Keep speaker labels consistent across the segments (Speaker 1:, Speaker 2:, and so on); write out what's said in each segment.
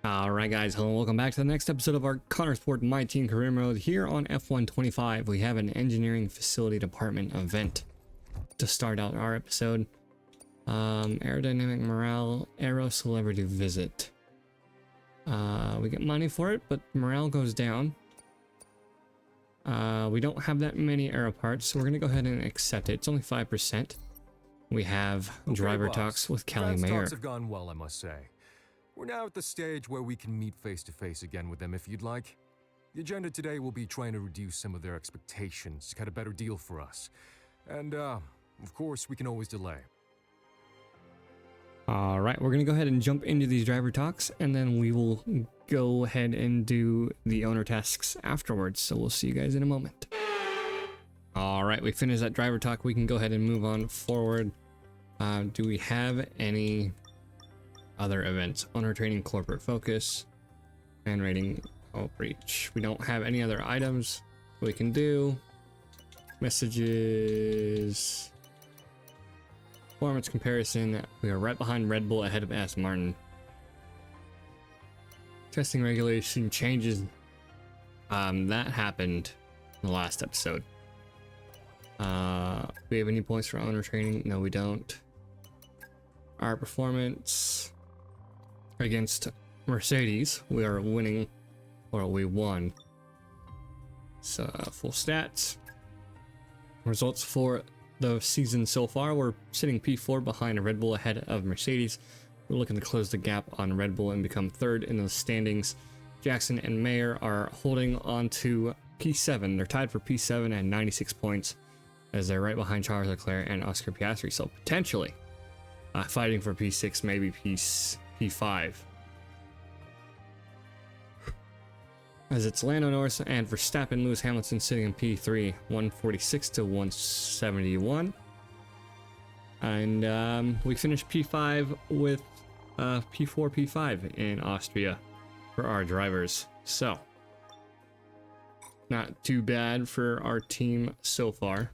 Speaker 1: Alright guys, hello and welcome back to the next episode of our Konnersport MyTeam career mode. Here on F125, we have an engineering facility department event to start out our episode. Aerodynamic morale, aero celebrity visit. We get money for it, but morale goes down. We don't have that many aero parts, so we're going to go ahead and accept it. It's only 5%. We have driver talks with Kelly Mayer.
Speaker 2: Talks have gone well, I must say. We're now at the stage where we can meet face-to-face again with them if you'd like. The agenda today will be trying to reduce some of their expectations to get a better deal for us. And, of course, we can always delay.
Speaker 1: Alright, we're going to go ahead and jump into these driver talks, and then we will go ahead and do the owner tasks afterwards. So we'll see you guys in a moment. Alright, we finished that driver talk. We can go ahead and move on forward. Do we have any other events? Owner training, corporate focus, and rating outreach. We don't have any other items we can do. Messages, performance comparison. We are right behind Red Bull, ahead of Aston Martin. Testing regulation changes. That happened in the last episode. Do we have any points for owner training? No, we don't. Our performance against Mercedes, we are winning, or we won. So full stats. Results for the season so far, we're sitting P4 behind Red Bull, ahead of Mercedes. We're looking to close the gap on Red Bull and become third in the standings. Jackson and Mayer are holding on to P7. They're tied for P7 at 96 points, as they're right behind Charles Leclerc and Oscar Piastri. So potentially fighting for P6, maybe P5. As it's Lando Norris and Verstappen, Lewis Hamilton sitting in P3, 146 to 171. And we finished P5 with P4, P5 in Austria for our drivers. So, not too bad for our team so far.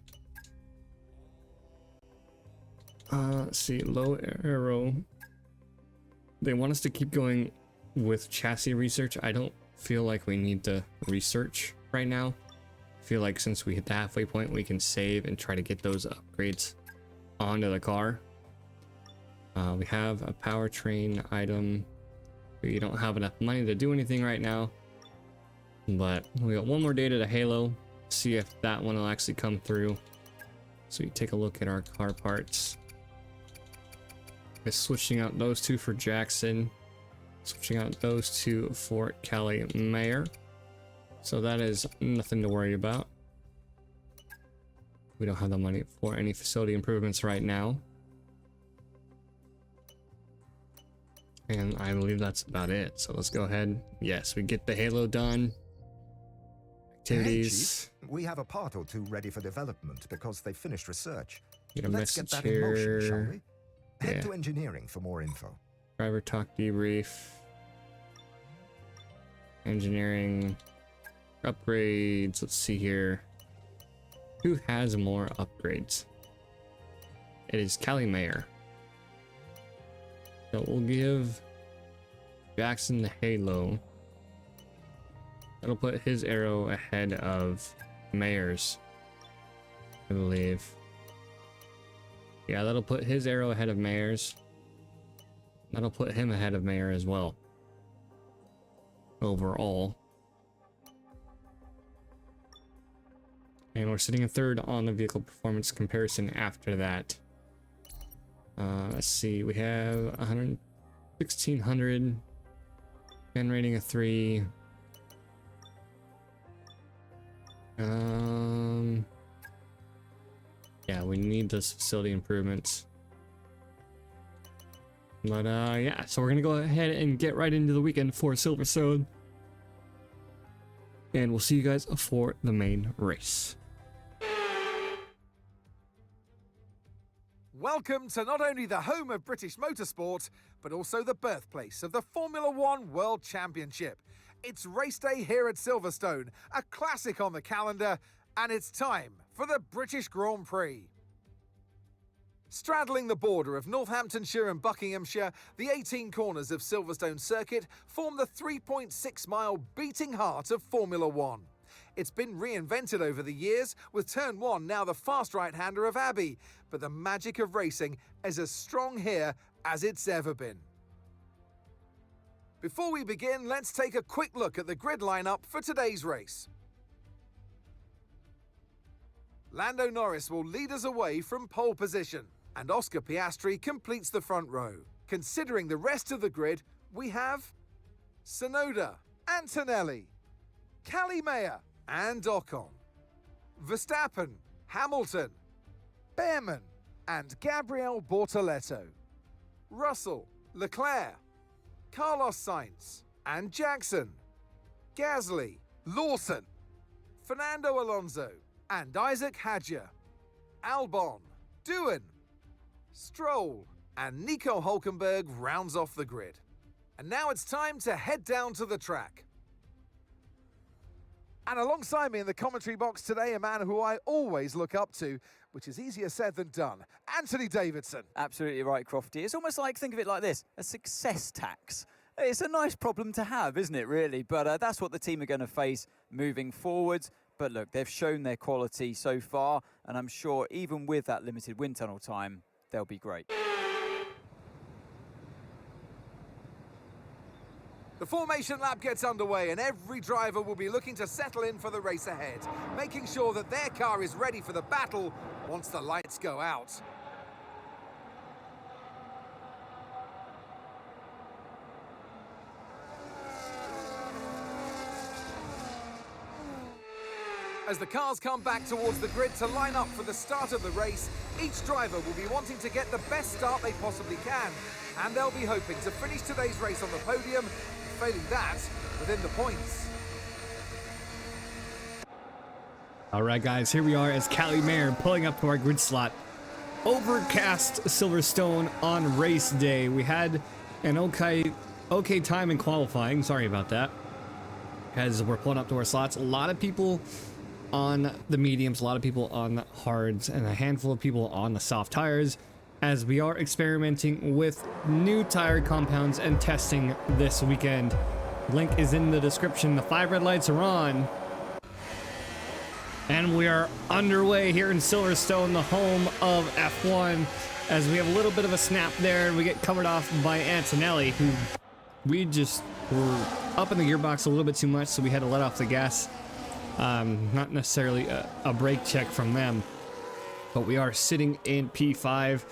Speaker 1: Let's see, low aero. They want us to keep going with chassis research. I don't feel like we need to research right now. I feel like since we hit the halfway point, we can save and try to get those upgrades onto the car. We have a powertrain item. We don't have enough money to do anything right now, but we got one more data to Halo, see if that one will actually come through. So you take a look at our car parts. Switching out those two for Jackson, switching out those two for Kelly Mayer. So that is nothing to worry about. We don't have the money for any facility improvements right now. And I believe that's about it. So let's go ahead. Yes, we get the Halo done. Activities.
Speaker 3: Hey, Chief, we have a part or two ready for development because they finished research.
Speaker 1: Get a
Speaker 3: Let's get
Speaker 1: message
Speaker 3: that in motion, shall
Speaker 1: here.
Speaker 3: we? Head to engineering for more info.
Speaker 1: Driver talk debrief. Engineering upgrades. Let's see here. Who has more upgrades? It is Kelly Mayer. So we'll give Jackson the Halo. That'll put his arrow ahead of Mayer's, I believe. Yeah, that'll put his arrow ahead of Mayer's. That'll put him ahead of Mayer as well. Overall. And we're sitting in third on the vehicle performance comparison after that. Let's see, we have 1600, and rating of 3. Yeah, we need those facility improvements. But yeah, so we're gonna go ahead and get right into the weekend for Silverstone, and we'll see you guys for the main race.
Speaker 4: Welcome to not only the home of British motorsport, but also the birthplace of the Formula One World Championship. It's race day here at Silverstone, a classic on the calendar, and it's time for the British Grand Prix. Straddling the border of Northamptonshire and Buckinghamshire, the 18 corners of Silverstone Circuit form the 3.6-mile beating heart of Formula One. It's been reinvented over the years, with Turn 1 now the fast right-hander of Abbey, but the magic of racing is as strong here as it's ever been. Before we begin, let's take a quick look at the grid lineup for today's race. Lando Norris will lead us away from pole position, and Oscar Piastri completes the front row. Considering the rest of the grid, we have Tsunoda, Antonelli, Callie Mayer and Ocon, Verstappen, Hamilton, Behrman and Gabriel Bortoletto, Russell, Leclerc, Carlos Sainz and Jackson, Gasly, Lawson, Fernando Alonso and Isaac Hadjar, Albon, Doohan, Stroll and Nico Hülkenberg rounds off the grid. And now it's time to head down to the track. And alongside me in the commentary box today, a man who I always look up to, which is easier said than done, Anthony Davidson.
Speaker 5: Absolutely right, Crofty. It's almost like, think of it like this, a success tax. It's a nice problem to have, isn't it, really? But that's what the team are going to face moving forwards. But look, they've shown their quality so far, and I'm sure even with that limited wind tunnel time, they'll be great.
Speaker 4: The formation lap gets underway and every driver will be looking to settle in for the race ahead, making sure that their car is ready for the battle once the lights go out. As the cars come back towards the grid to line up for the start of the race, each driver will be wanting to get the best start they possibly can, and they'll be hoping to finish today's race on the podium, failing that, within the points.
Speaker 1: All right, guys, here we are as Callie Mayer pulling up to our grid slot. Overcast Silverstone on race day. We had an okay time in qualifying. Sorry about that. As we're pulling up to our slots, a lot of people on the mediums, a lot of people on the hards, and a handful of people on the soft tires, as we are experimenting with new tire compounds and testing this weekend. Link is in the description. The 5 red lights are on. And we are underway here in Silverstone, the home of F1, as we have a little bit of a snap there, and we get covered off by Antonelli, who we just were up in the gearbox a little bit too much, so we had to let off the gas. Not necessarily a brake check from them, but we are sitting in P5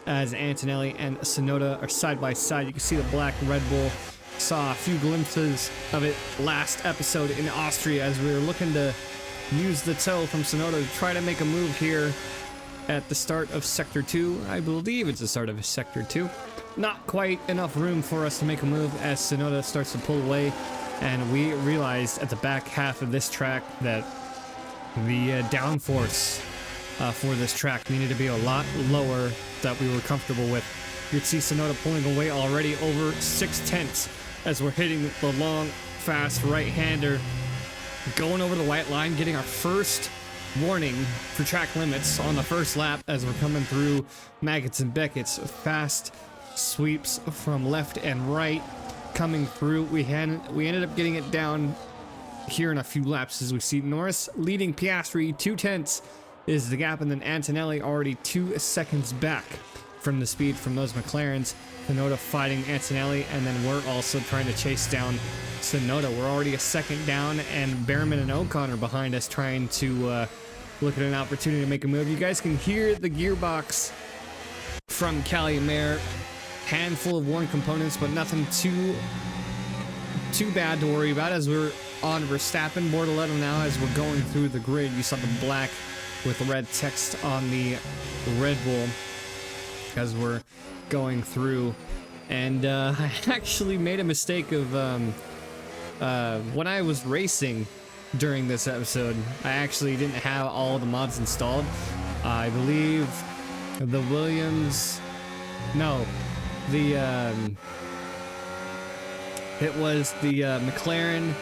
Speaker 1: as Antonelli and Tsunoda are side by side. You can see the black Red Bull. Saw a few glimpses of it last episode in Austria as we were looking to use the tow from Tsunoda to try to make a move here at the start of Sector 2. I believe it's the start of Sector 2. Not quite enough room for us to make a move as Tsunoda starts to pull away, and we realized at the back half of this track that the downforce for this track needed to be a lot lower that we were comfortable with. You can see Tsunoda pulling away already over 6/10 as we're hitting the long, fast right-hander, going over the white line, getting our first warning for track limits on the first lap as we're coming through Maggots and Beckett's. Fast sweeps from left and right coming through. We ended up getting it down here in a few laps as we see Norris leading Piastri. 2/10 is the gap, and then Antonelli already 2 seconds back from the speed from those McLarens. Tsunoda fighting Antonelli, and then we're also trying to chase down Tsunoda. We're already a second down, and Behrman and Ocon are behind us trying to look at an opportunity to make a move. You guys can hear the gearbox from Callie Mayer. Handful of worn components, but nothing too bad to worry about as we're on Verstappen. Bortoletto now as we're going through the grid. You saw the black with red text on the Red Bull as we're going through. And I actually made a mistake of when I was racing during this episode, I actually didn't have all the mods installed. I believe the Williams, no, it was the McLaren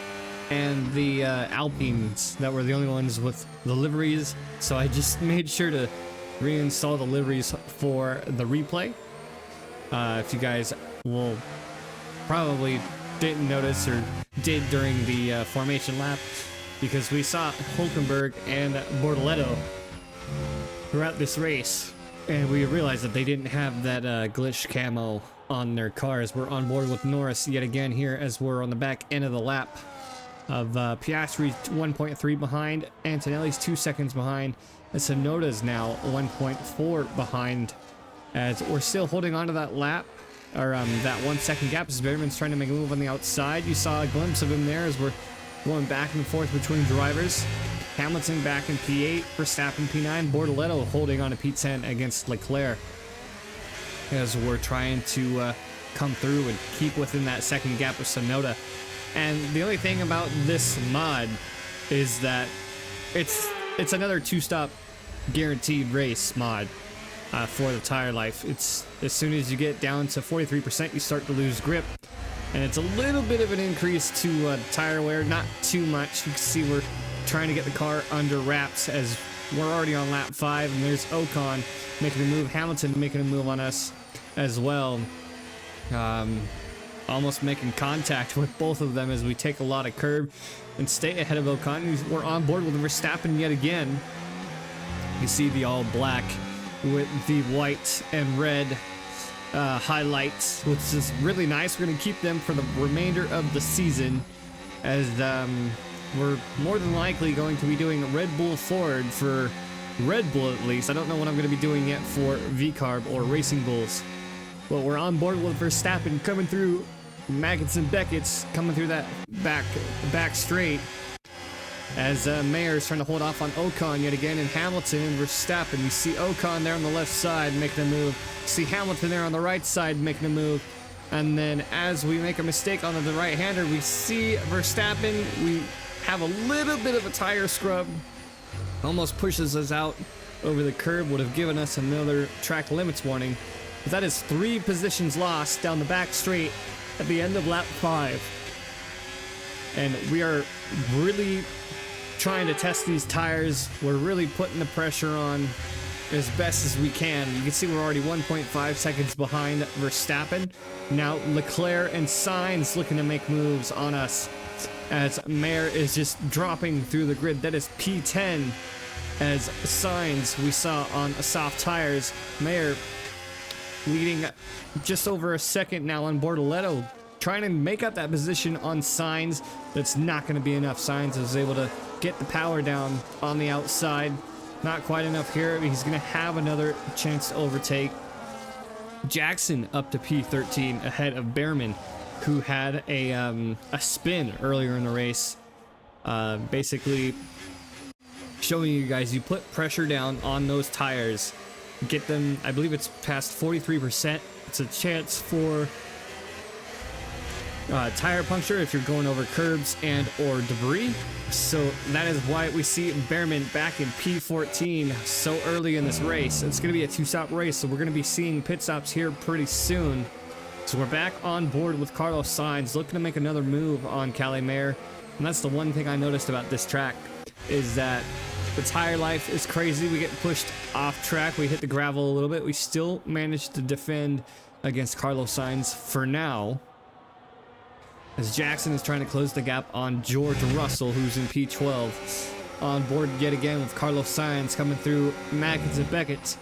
Speaker 1: and the Alpines that were the only ones with the liveries, so I just made sure to reinstall the liveries for the replay. If you guys will probably didn't notice or did during the formation lap, because we saw Hulkenberg and Bortoletto throughout this race, and we realized that they didn't have that glitch camo on their cars. We're on board with Norris yet again here as we're on the back end of the lap of Piastri 1.3 behind, Antonelli's 2 seconds behind, and Tsunoda's now 1.4 behind, as we're still holding on to that lap, or that 1 second gap as Behrman's trying to make a move on the outside. You saw a glimpse of him there as we're going back and forth between drivers. Hamilton back in P8, Verstappen P9, Bortoletto holding on to P10 against Leclerc, as we're trying to come through and keep within that second gap of Tsunoda. And the only thing about this mod is that it's another 2-stop guaranteed race mod for the tire life. It's as soon as you get down to 43%, you start to lose grip, and it's a little bit of an increase to tire wear, not too much. You can see we're trying to get the car under wraps as we're already on lap 5, and there's Ocon making a move, Hamilton making a move on us as well, almost making contact with both of them as we take a lot of curb and stay ahead of Ocon. We're on board with Verstappen yet again. You see the all black with the white and red highlights, which is really nice. We're going to keep them for the remainder of the season, as we're more than likely going to be doing Red Bull Forward for Red Bull at least. I don't know what I'm going to be doing yet for V-Carb or Racing Bulls. But we're on board with Verstappen coming through. Magnussen Beckett's coming through that back straight, as Mayer's trying to hold off on Ocon yet again, and Hamilton and Verstappen. You see Ocon there on the left side making a move. You see Hamilton there on the right side making a move. And then as we make a mistake on the right-hander, we see Verstappen. We have a little bit of a tire scrub. Almost pushes us out over the curb. Would have given us another track limits warning. But that is 3 positions lost down the back straight at the end of lap 5. And we are really trying to test these tires. We're really putting the pressure on as best as we can. You can see we're already 1.5 seconds behind Verstappen. Now Leclerc and Sainz looking to make moves on us, as Mayer is just dropping through the grid. That is P10, as Sainz we saw on soft tires. Mayer leading just over a second now on Bortoletto, trying to make up that position on Sainz. That's not going to be enough. Sainz was able to get the power down on the outside. Not quite enough here. He's going to have another chance to overtake. Jackson up to P13 ahead of Behrman, who had a spin earlier in the race. Basically showing you guys, you put pressure down on those tires, get them, I believe it's past 43%. It's a chance for tire puncture if you're going over curbs and or debris. So that is why we see Behrman back in P14 so early in this race. It's going to be a 2-stop race, so we're going to be seeing pit stops here pretty soon. So we're back on board with Carlos Sainz, looking to make another move on Kalle Mayer. And that's the one thing I noticed about this track, is that the tire life is crazy. We get pushed off track, we hit the gravel a little bit. We still managed to defend against Carlos Sainz for now, as Jackson is trying to close the gap on George Russell, who's in P12. On board yet again with Carlos Sainz coming through Magnussen and Beckett.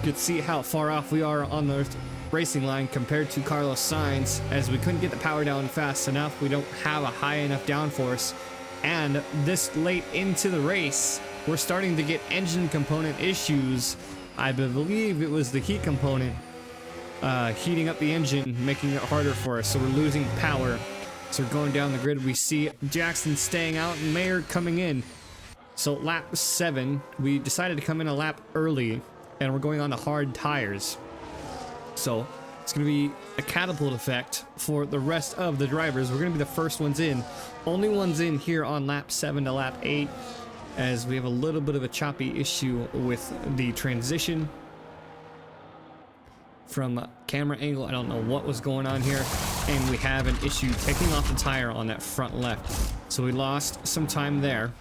Speaker 1: You can see how far off we are on the racing line compared to Carlos Sainz, as we couldn't get the power down fast enough. We don't have a high enough downforce. And this late into the race, we're starting to get engine component issues. I believe it was the heat component heating up the engine, making it harder for us, so we're losing power. So we're going down the grid. We see Jackson staying out and Mayer coming in. So lap 7, we decided to come in a lap early, and we're going on to hard tires. So it's going to be a catapult effect for the rest of the drivers. We're going to be the first ones in, only ones in here on lap 7 to lap 8, as we have a little bit of a choppy issue with the transition from camera angle. I don't know what was going on here, and we have an issue taking off the tire on that front left, so we lost some time there.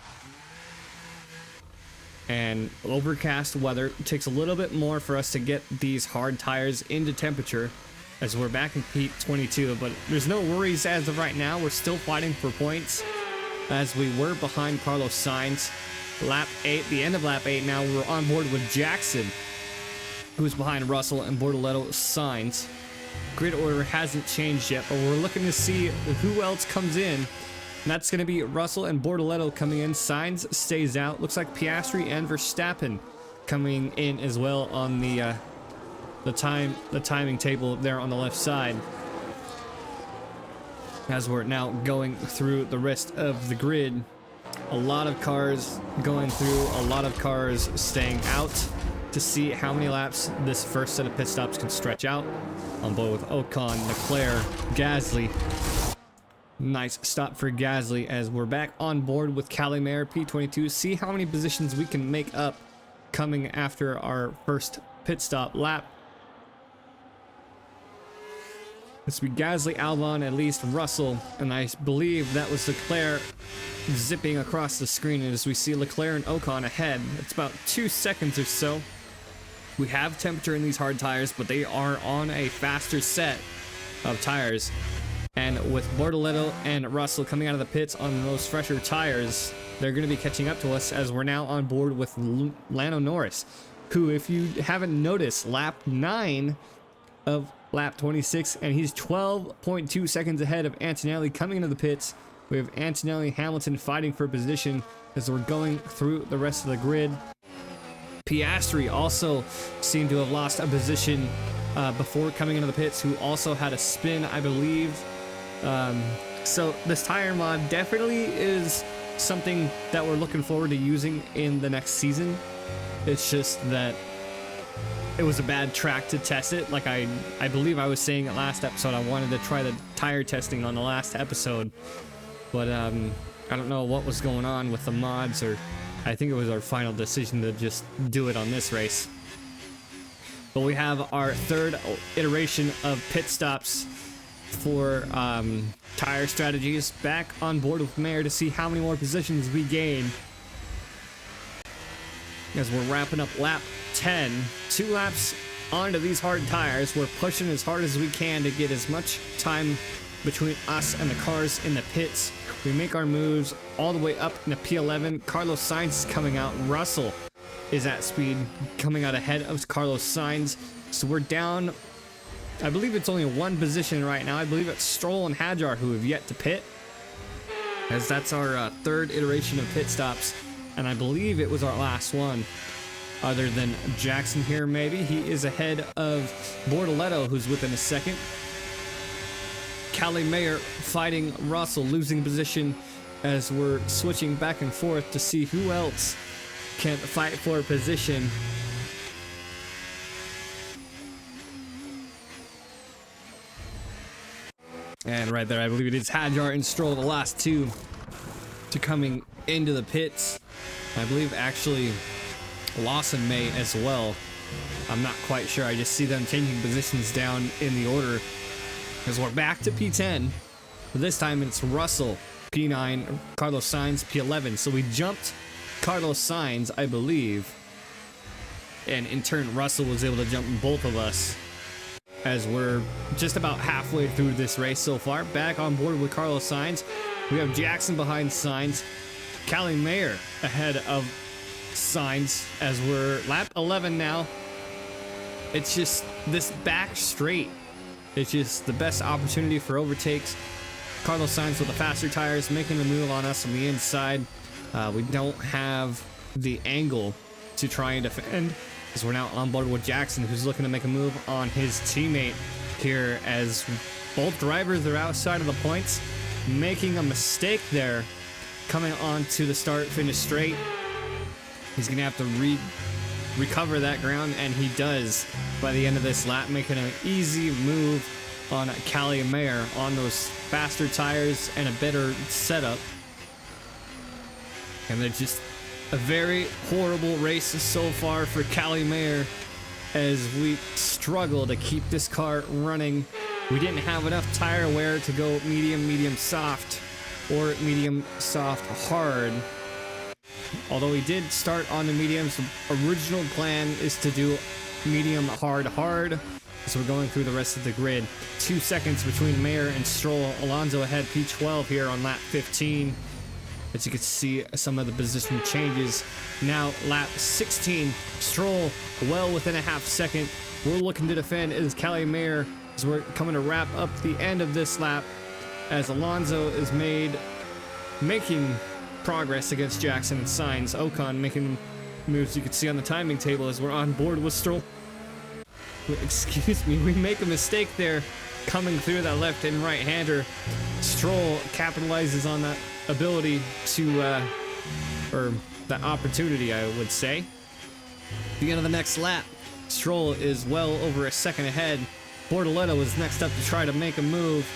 Speaker 1: and overcast weather. It takes a little bit more for us to get these hard tires into temperature as we're back in P22, but there's no worries as of right now. We're still fighting for points as we were behind Carlos Sainz. Lap 8, the end of lap 8 now, we're on board with Jackson, who's behind Russell and Bortoleto Sainz. Grid order hasn't changed yet, but we're looking to see who else comes in. And that's going to be Russell and Bortoleto coming in. Sainz stays out. Looks like Piastri and Verstappen coming in as well on the timing table there on the left side. As we're now going through the rest of the grid, a lot of cars going through, a lot of cars staying out to see how many laps this first set of pit stops can stretch out. On board with Ocon, Leclerc, Gasly. Nice stop for Gasly as we're back on board with Calimere P22. See how many positions we can make up coming after our first pit stop lap. This will be Gasly, Albon, at least Russell, and I believe that was Leclerc zipping across the screen as we see Leclerc and Ocon ahead. It's about 2 seconds or so. We have temperature in these hard tires, but they are on a faster set of tires. And with Bortoleto and Russell coming out of the pits on those fresher tires, they're going to be catching up to us as we're now on board with Lando Norris, who, if you haven't noticed, lap 9 of lap 26, and he's 12.2 seconds ahead of Antonelli coming into the pits. We have Antonelli, Hamilton fighting for position as we're going through the rest of the grid. Piastri also seemed to have lost a position before coming into the pits, who also had a spin, I believe. So this tire mod definitely is something that we're looking forward to using in the next season. It's just that it was a bad track to test it. Like I believe I was saying it last episode, I wanted to try the tire testing on the last episode, but I don't know what was going on with the mods, or I think it was our final decision to just do it on this race. But we have our third iteration of pit stops for tire strategies. Back on board with Mayer to see how many more positions we gain as we're wrapping up lap 10. 2 laps onto these hard tires. We're pushing as hard as we can to get as much time between us and the cars in the pits. We make our moves all the way up into P11. Carlos Sainz is coming out. Russell is at speed, coming out ahead of Carlos Sainz. So we're down, I believe it's only 1 position right now. I believe it's Stroll and Hadjar who have yet to pit, as that's our third iteration of pit stops, and I believe it was our last one, other than Jackson here maybe. He is ahead of Bortoleto, who's within a second. Calimere fighting Russell, losing position as we're switching back and forth to see who else can fight for a position. And right there, I believe it is Hadjar and Stroll, the last 2 to coming into the pits. I believe actually Lawson may as well. I'm not quite sure. I just see them changing positions down in the order as we're back to P10. But this time it's Russell, P9, Carlos Sainz, P11. So we jumped Carlos Sainz, I believe. And in turn, Russell was able to jump both of us as we're just about halfway through this race so far. Back on board with Carlos Sainz. We have Jackson behind Sainz. Calimere ahead of Sainz as we're lap 11 now. It's just this back straight. It's just the best opportunity for overtakes. Carlos Sainz with the faster tires making the move on us on the inside. We don't have the angle to try and defend, as we're now on board with Jackson, who's looking to make a move on his teammate here, as both drivers are outside of the points, making a mistake there, coming on to the start-finish straight. He's going to have to recover that ground, and he does by the end of this lap, making an easy move on Calimere on those faster tires and a better setup. And they're just a very horrible race so far for Calimere as we struggle to keep this car running. We didn't have enough tire wear to go medium, medium soft, or medium soft hard. Although he did start on the mediums, the original plan is to do medium, hard, hard. So we're going through the rest of the grid. 2 seconds between Mayer and Stroll. Alonso ahead P12 here on lap 15. As you can see, some of the position changes. Now lap 16, Stroll well within a half second. We're looking to defend as Callie Mayer, as we're coming to wrap up the end of this lap, as Alonso is making progress against Jackson and Sainz. Ocon making moves you can see on the timing table as we're on board with Stroll. Excuse me, we make a mistake there coming through that left and right hander. Stroll capitalizes on that ability to, or that opportunity, I would say. The end of the next lap, Stroll is well over a second ahead. Bortoletto is next up to try to make a move.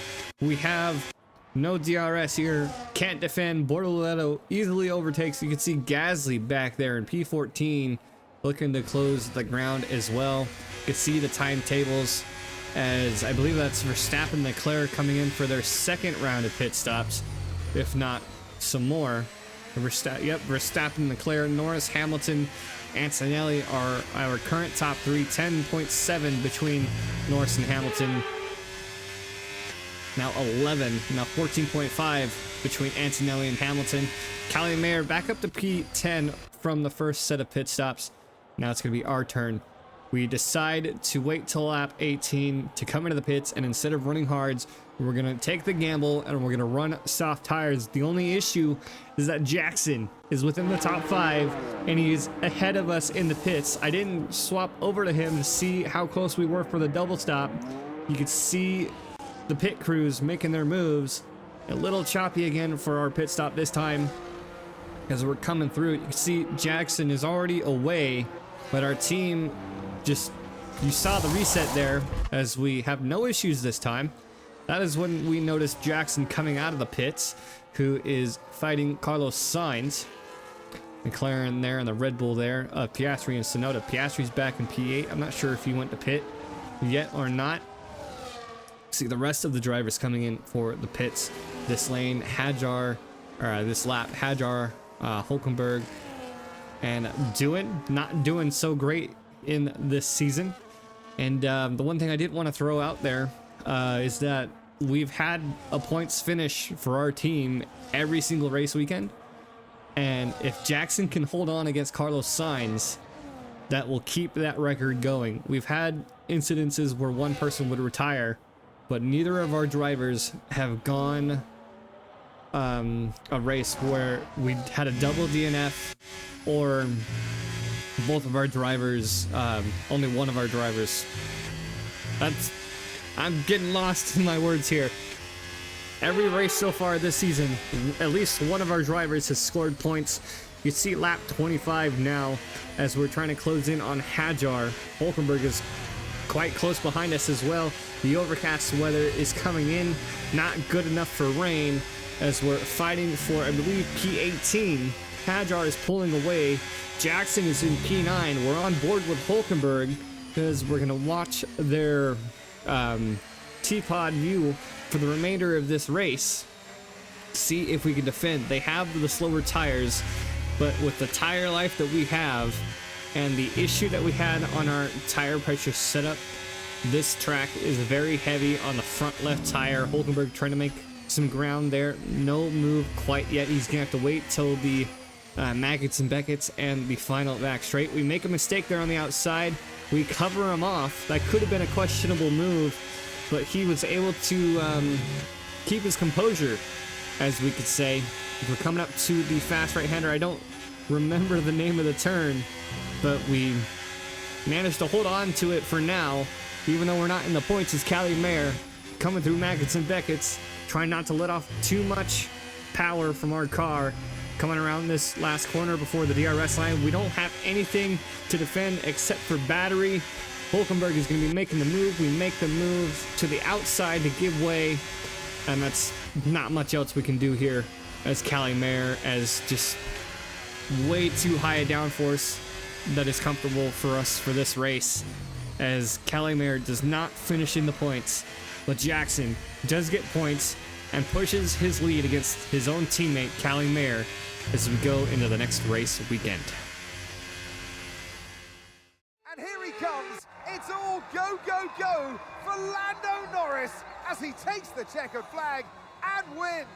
Speaker 1: We have no DRS here, can't defend. Bortoletto easily overtakes. You can see Gasly back there in P14 looking to close the ground as well. You can see the timetables as I believe that's Verstappen and Leclerc coming in for their second round of pit stops, if not some more. Verstappen, Leclerc, Norris, Hamilton, Antonelli are our current top three. 10.7 between Norris and Hamilton. Now 11, now 14.5 between Antonelli and Hamilton. Callie Mayer back up to P10 from the first set of pit stops. Now it's going to be our turn. We decide to wait till lap 18 to come into the pits, and instead of running hards, we're going to take the gamble and we're going to run soft tires. The only issue is that Jackson is within the top 5 and he is ahead of us in the pits. I didn't swap over to him to see how close we were for the double stop. You could see the pit crews making their moves. A little choppy again for our pit stop this time as we're coming through. You can see Jackson is already away, but our team just, you saw the reset there as we have no issues this time. That is when we noticed Jackson coming out of the pits, who is fighting Carlos Sainz. McLaren there and the Red Bull there. Piastri and Tsunoda. Piastri's back in P8. I'm not sure if he went to pit yet or not. See the rest of the drivers coming in for the pits. This lane, Hadjar, or this lap, Hadjar, Hulkenberg, and not doing so great in this season. And the one thing I did want to throw out there is that we've had a points finish for our team every single race weekend. And if Jackson can hold on against Carlos Sainz, that will keep that record going. We've had incidences where one person would retire, but neither of our drivers have gone a race where we had a double DNF, or both of our drivers, only one of our drivers. I'm getting lost in my words here. Every race so far this season, at least one of our drivers has scored points. You see lap 25 now as we're trying to close in on Hadjar. Hulkenberg is quite close behind us as well. The overcast weather is coming in, not good enough for rain as we're fighting for, I believe, P18. Hadjar is pulling away. Jackson is in P9. We're on board with Hulkenberg because we're going to watch their T-pod view for the remainder of this race. See if we can defend. They have the slower tires, but with the tire life that we have and the issue that we had on our tire pressure setup, this track is very heavy on the front left tire. Hulkenberg trying to make some ground there. No move quite yet. He's gonna have to wait till the Maggots and Beckett's and the final back straight. We make a mistake there on the outside. We cover him off. That could have been a questionable move, but he was able to keep his composure, as we could say. We're coming up to the fast right-hander. I don't remember the name of the turn, but we managed to hold on to it for now, even though we're not in the points. As Callie Mayer coming through Maggots and Beckett's, trying not to let off too much power from our car. Coming around this last corner before the DRS line, we don't have anything to defend except for battery. Hulkenberg is going to be making the move. We make the move to the outside to give way, and that's not much else we can do here as Callie Mayer, as just way too high a downforce that is comfortable for us for this race, as Callie Mayer does not finish in the points, but Jackson does get points. and pushes his lead against his own teammate, Callie Mayer, as we go into the next race weekend.
Speaker 4: And here he comes. It's all go, go, go for Lando Norris as he takes the checkered flag and wins.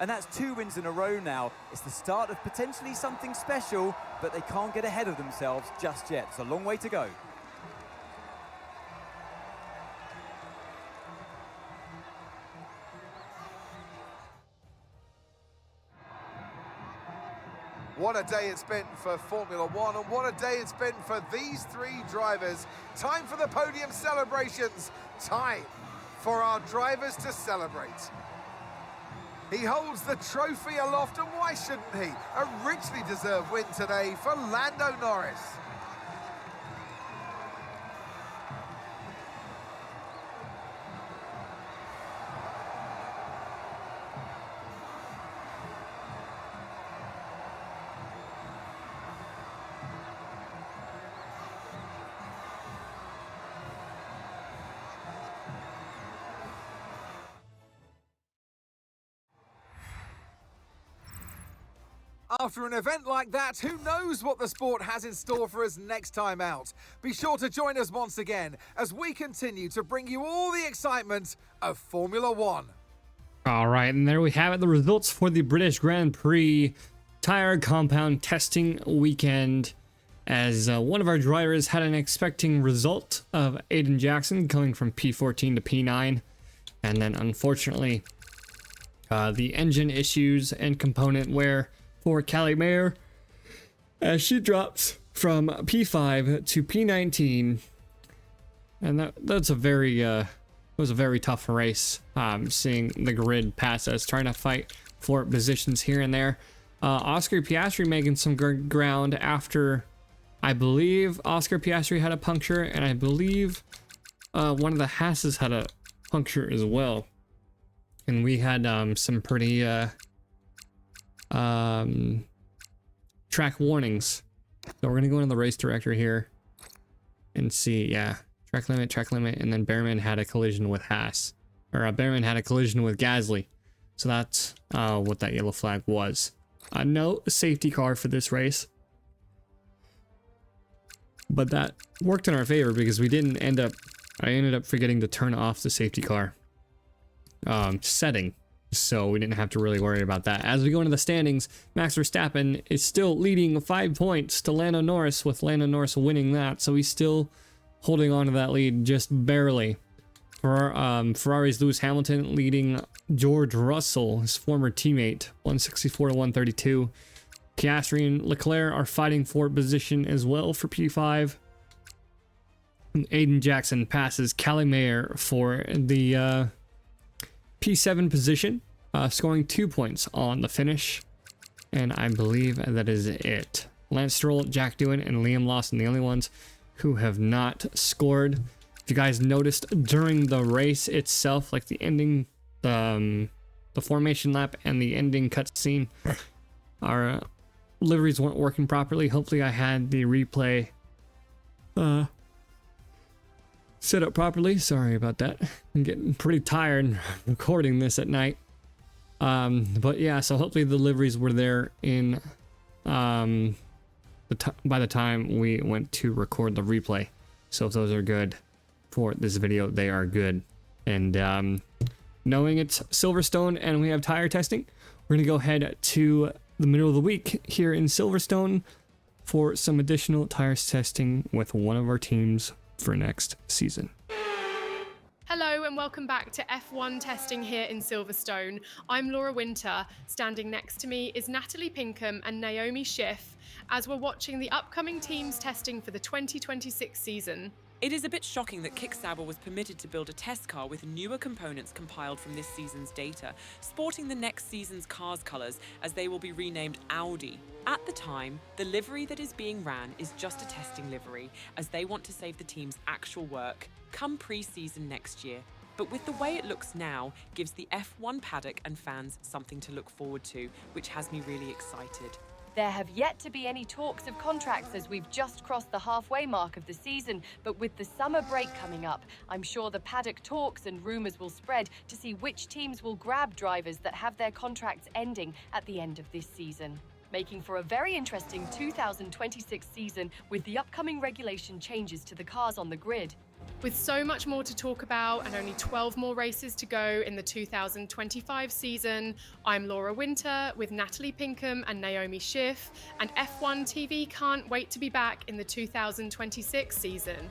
Speaker 5: And that's 2 wins in a row now. It's the start of potentially something special, but they can't get ahead of themselves just yet. It's a long way to go.
Speaker 4: What a day it's been for Formula One, and what a day it's been for these 3 drivers. Time for the podium celebrations. Time for our drivers to celebrate. He holds the trophy aloft, and why shouldn't he? A richly deserved win today for Lando Norris. After an event like that, who knows what the sport has in store for us next time out? Be sure to join us once again as we continue to bring you all the excitement of Formula One.
Speaker 1: All right, and there we have it, the results for the British Grand Prix tire compound testing weekend, as one of our drivers had an expecting result of Aiden Jackson going from P14 to P9, and then unfortunately the engine issues and component wear for Callie Mayer as she drops from P5 to P19, and that's a very it was a very tough race. Seeing the grid pass us, trying to fight for positions here and there. Oscar Piastri making some ground after, I believe Oscar Piastri had a puncture, and I believe one of the Hasses had a puncture as well, and we had some pretty track warnings. So we're gonna go into the race director here and see, yeah, track limit, and then Behrman had a collision with Haas, or Behrman had a collision with Gasly. So that's what that yellow flag was. No safety car for this race, but that worked in our favor because we didn't end up, I ended up forgetting to turn off the safety car setting. So we didn't have to really worry about that. As we go into the standings, Max Verstappen is still leading 5 points to Lando Norris, with Lando Norris winning that. So he's still holding on to that lead just barely. For Ferrari's Lewis Hamilton leading George Russell, his former teammate, 164 to 132. Piastri and Leclerc are fighting for position as well for P5. And Aiden Jackson passes Callie Mayer for the P7 position, scoring 2 points on the finish, and I believe that is it. Lance Stroll, Jack Doohan, and Liam Lawson, the only ones who have not scored. If you guys noticed during the race itself, like the ending, the formation lap and the ending cutscene, our liveries weren't working properly. Hopefully I had the replay set up properly. Sorry about that. I'm getting pretty tired recording this at night. But yeah, so hopefully the liveries were there in by the time we went to record the replay. So if those are good for this video, they are good. And knowing it's Silverstone and we have tire testing, we're gonna go ahead to the middle of the week here in Silverstone for some additional tires testing with one of our teams for next season.
Speaker 6: Hello and welcome back to F1 testing here in Silverstone. I'm Laura Winter. Standing next to me is Natalie Pinkham and Naomi Schiff as we're watching the upcoming teams testing for the 2026 season.
Speaker 7: It is a bit shocking that Kickstabber was permitted to build a test car with newer components compiled from this season's data, sporting the next season's car's colours as they will be renamed Audi. At the time, the livery that is being ran is just a testing livery, as they want to save the team's actual work come pre-season next year. But with the way it looks now, gives the F1 paddock and fans something to look forward to, which has me really excited.
Speaker 8: There have yet to be any talks of contracts as we've just crossed the halfway mark of the season, but with the summer break coming up, I'm sure the paddock talks and rumours will spread to see which teams will grab drivers that have their contracts ending at the end of this season, making for a very interesting 2026 season with the upcoming regulation changes to the cars on the grid.
Speaker 6: With so much more to talk about and only 12 more races to go in the 2025 season, I'm Laura Winter with Natalie Pinkham and Naomi Schiff, and F1 TV can't wait to be back in the 2026 season.